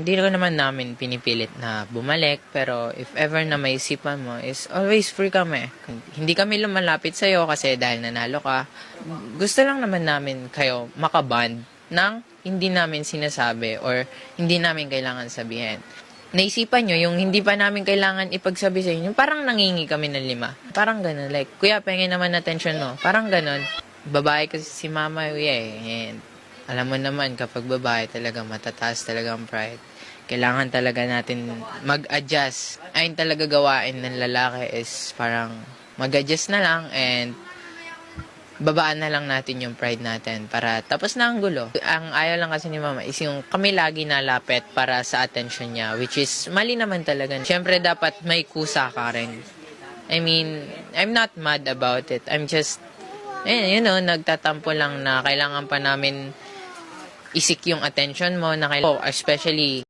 Hindi ko naman namin pinipilit na bumalik, pero if ever na maisipan mo is always free kami. Hindi kami lumalapit sa'yo kasi dahil nanalo ka. Gusto lang naman namin kayo makaband ng hindi namin sinasabi or hindi namin kailangan sabihin. Naisipan nyo, yung hindi pa namin kailangan ipagsabi sa inyo, parang nangingi kami ng 5. Parang ganun, like, kuya, pengin naman attention mo. Parang ganun. Babae kasi si mama, and alam mo naman, kapag babae talaga matataas talaga ang pride. Kailangan talaga natin mag-adjust. Ayun talaga gawain ng lalaki is parang mag-adjust na lang and babaan na lang natin yung pride natin para tapos na ang gulo. Ang ayaw lang kasi ni mama is yung kami lagi nalapit para sa attention niya, which is mali naman talaga. Siyempre dapat may kusa ka rin. I mean, I'm not mad about it. I'm just, nagtatampo lang na kailangan pa namin isik yung attention mo, na especially